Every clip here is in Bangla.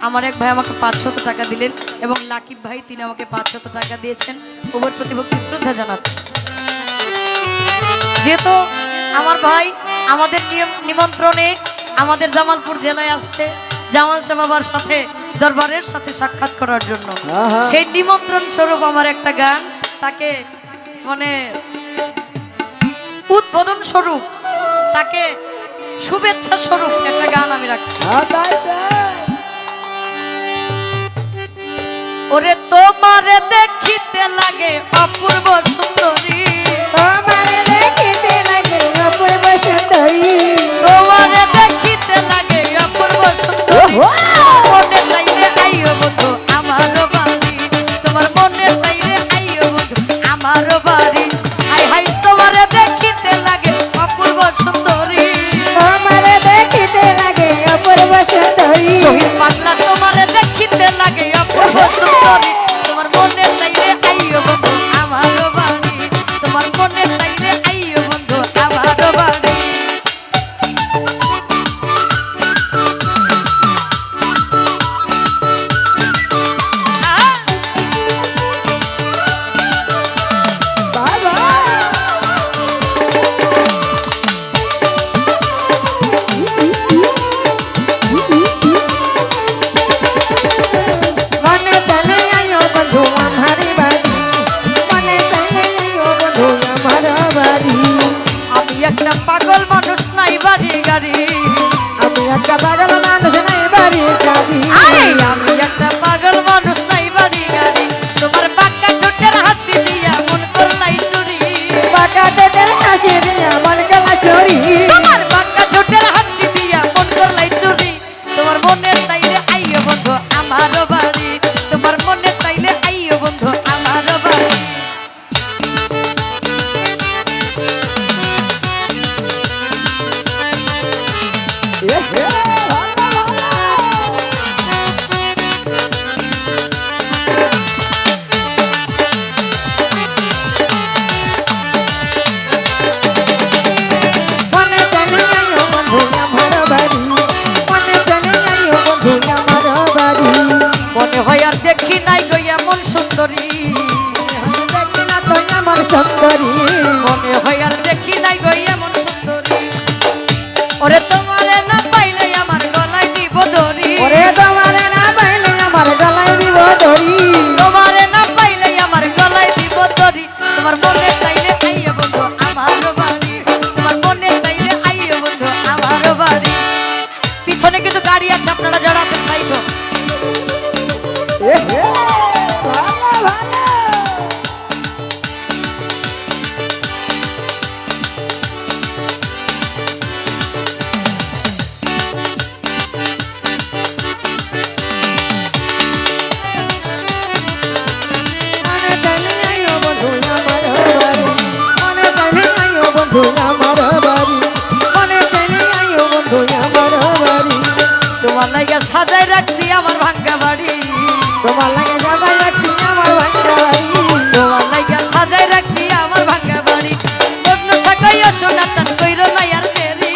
আমার এক ভাই আমাকে 500 টাকা দিলেন এবং লাকিব ভাই তিনি আমাকে 500 টাকা দিয়েছেন। উভয় প্রতি ভক্তি শ্রদ্ধা জানাচ্ছি। যেহেতু আমার ভাই আমাদের নিমন্ত্রণে আমাদের জামালপুর জেলায় আসছে জামাল শাহ বাবার সাথে দরবারের সাথে সাক্ষাৎ করার জন্য, সেই নিমন্ত্রণ স্বরূপ আমার একটা গান তাকে মানে উদ্বোধন স্বরূপ তাকে শুভেচ্ছা স্বরূপ একটা গান আমি রাখছি। ওরে তোমারে দেখিতে লাগে অপূর্ব সুন্দরী, তোমারে দেখিতে লাগে অপূর্ব সুন্দরী, তোমারে দেখিতে লাগে অপূর্ব সুন্দরী। মনে চাইলে আইও বন্ধু আমার বাড়ি, তোমার মনে চাইলে আইও বন্ধু আমার বাড়ি। হাই হাই তোমারে দেখিতে লাগে অপূর্ব সুন্দরী, তোমারে দেখিতে লাগে অপূর্ব সুন্দরী, শহীদ পাগলা তোমারে দেখিতে লাগে অপূর্ব সুন্দরী। তোমার মনে চাইলে আইও বন্ধু আমার বাড়ি, তোমার মনে চাইলে আইও বন্ধু আমার বাড়ি। বাবা মনে চলে আইও বন্ধু আমার বাড়ি, মনে চলে আইও বন্ধু আমার বাড়ি। আমি একটা পাগল মানুষ নাই বাড়ি গাড়ি, আমি একটা পাগল মানুষ নাই বাড়ি গাড়ি, আরে আমি একটা পাগল মানুষ নাই বাড়ি গাড়ি। তোমার বাঁকা ঠোঁটের হাসি দিয়া মন করলাই চুরি, পাকা তোদের হাসি দিয়া মন গলা চুরি, তোমার বাঁকা ঠোঁটের হাসি দিয়া মন করলাই চুরি। তোমার মনে চাইলে আইও বন্ধু আমার বাড়ি, তোমার মনে চাইলে আইও বন্ধু আমার বাড়ি। মনে চলে আইও বন্ধু আমার বাড়ি, মনে চলে আইও বন্ধু আমার বাড়ি। মনে হয় আর দেখি নাই গো এমন সুন্দরী, দেখি না তুই আমার সুন্দরী, মনে হয় আর দেখি নাই গো এমন সুন্দরী। ওরে তোমারে না পাইলে আমার গলায় দিব দড়ি, ওরে তোমারে না পাইলে আমার গলায় দিব দড়ি, তোমারে না পাইলে আমার গলায় দিব দড়ি। তোমার মনে চাইলে আইও বন্ধু আমার বাড়ি, তোমার মনে চাইলে আইও বন্ধু আমার বাড়ি। পিছনে কিন্তু গাড়ি আছে, আপনারা যারা আছেন সাইডো। ভালো ভালো। মনে চলে আইও বন্ধু আমার বাড়ি, মনে চলে আইও বন্ধু আমার বাড়ি, মনে চলে আইও বন্ধু আমার বাড়ি। তোমার লাইগা সাজাই রাখছি আমার ভাঙ্গা বাড়ি, তোমার লাগে যাবাই রাখছি আমার ভাঙ্গা বাড়ি, তোমার লাইগা সাজাই রাখছি আমার ভাঙ্গা বাড়ি। মজনু সাকাইয়া সোনা চান কইরো না আর দেরি,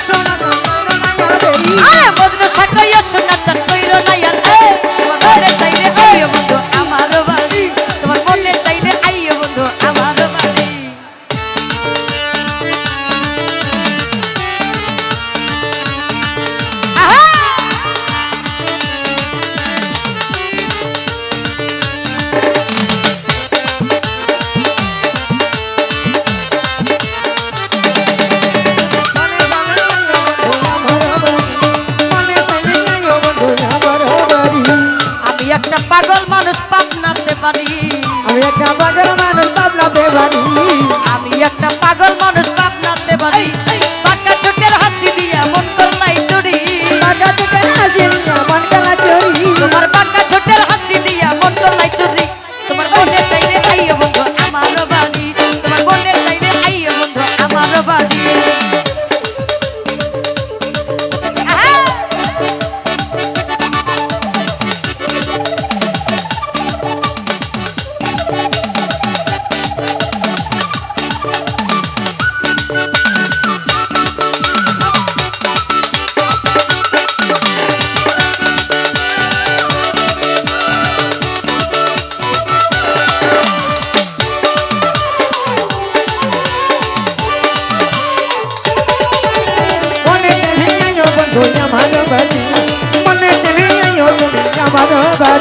সোনা দেরি, আরে মজনু সাকাইয়া সোনা চান কইরো না আর দেরি। তোমার মনে চাইলে আইও বন্ধু আমার বাড়ি, তোমার মনে চাইলে আইও বন্ধু আমার বাড়ি। আহা! মনে চলে আইও বন্ধু আমার বাড়ি, মনে চলে আইও বন্ধু আমার বাড়ি। আমি একটা পাগল মানুষ পাবনাতে পারি, আমি একটা পাগল মানুষ পাবনাতে বাড়ি, আমি একটা পাগল মানুষ পাবনাতে পারি। বাঁকা ঠোঁটের হাসি দিয়া মন করলাই চুরি, টাকা থেকে হাসি দিয়া মন গলা চুরি, তোমার বাঁকা ঠোঁটের হাসি দিয়া মন করলাই চুরি। তোমার মনে চাইলে আইও বন্ধু আমার বাড়ি, তোমার মনে চাইলে আইও বন্ধু আমার বাড়ি। আহা!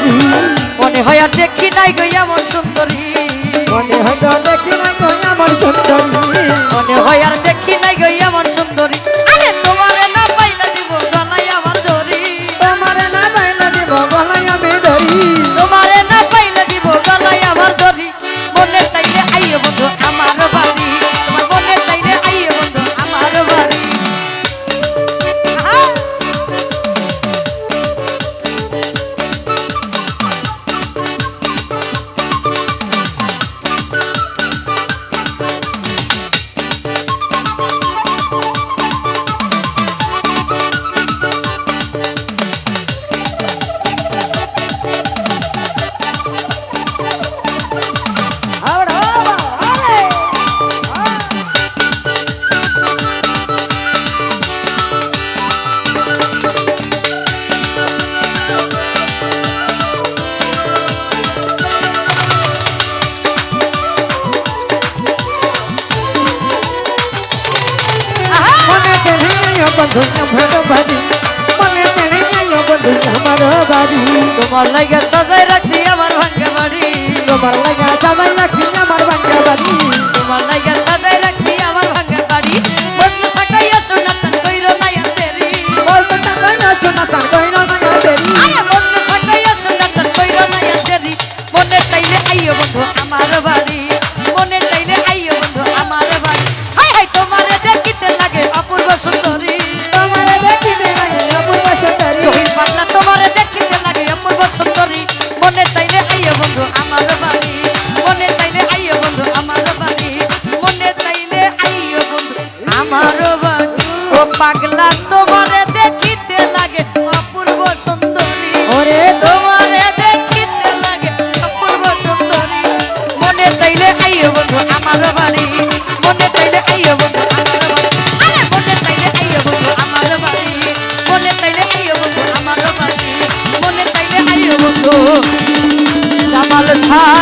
বাড়ি মনে হয় আর দেখি নাই গো এমন সুন্দরী মনে হয়তো দেখি না গো আমার সুন্দরী মনে হয় আর দেখি নাই গো এমন সুন্দরী আরে তোমারে না পাইলে দিব গলায় আমার দড়ি তোমারে না পাইলে দিব গলায় আমি ধরি তোমারে না পাইলে দিব গলায় আমার দড়ি মনে চাইলে আইও বন্ধু আমার বাড়ি তোমার মনে চাইলে আইও বন্ধু আমার বাড়ি আহা! আরে আরে আহা! মনে তেনে আইও বন্ধু আমার বাড়ি মনে তেনে আইও বন্ধু আমার বাড়ি তোমার লাগে সাজাই রাখছি আমার ভাঙ্গা বাড়ি তোমার লাগা সবাই রাখি আমার বাঙ্গা বাড়ি তোমার লাগে সাজাই রাখছি আমার ভাঙ্গা বাড়ি বন্ধু সাকাইয়া শোনা চান কইরো না আর দেরি বলতে টাকা না শোনা তার কইর না দেরি আরে বন্ধু সাকাইয়া শোনা চান কইরো না আর দেরি মনে চাইলে আইও বন্ধু আমার বাড়ি মনে চাইলে আইও বন্ধু আমার বাড়ি হাই হাই তোমারে দেখিতে লাগে অপূর্ব সুন্দরী তোমারে দেখিতে লাগে অপূর্ব সুন্দরী জহির পাগলা তোমারে দেখিতে লাগে অপূর্ব সুন্দরী মনে চাইলে আইও বন্ধু আমার বাড়ি মনে চাইলে আইও বন্ধু আমার বাড়ি মনে চাইলে আইও বন্ধু আমার বাড়ি ও পাগলা তোমারে দেখিতে লাগে অপূর্ব সুন্দরী ওরে তোমারে দেখিতে লাগে অপূর্ব সুন্দরী মনে চাইলে আইও বন্ধু আমার বাড়ি মনে চাইলে আইও বন্ধু আমার বাড়ি আরে মনে চাইলে আইও বন্ধু আমার বাড়ি মনে চাইলে আইও বন্ধু আমার বাড়ি মনে চাইলে আইও বন্ধু জামাল শাহ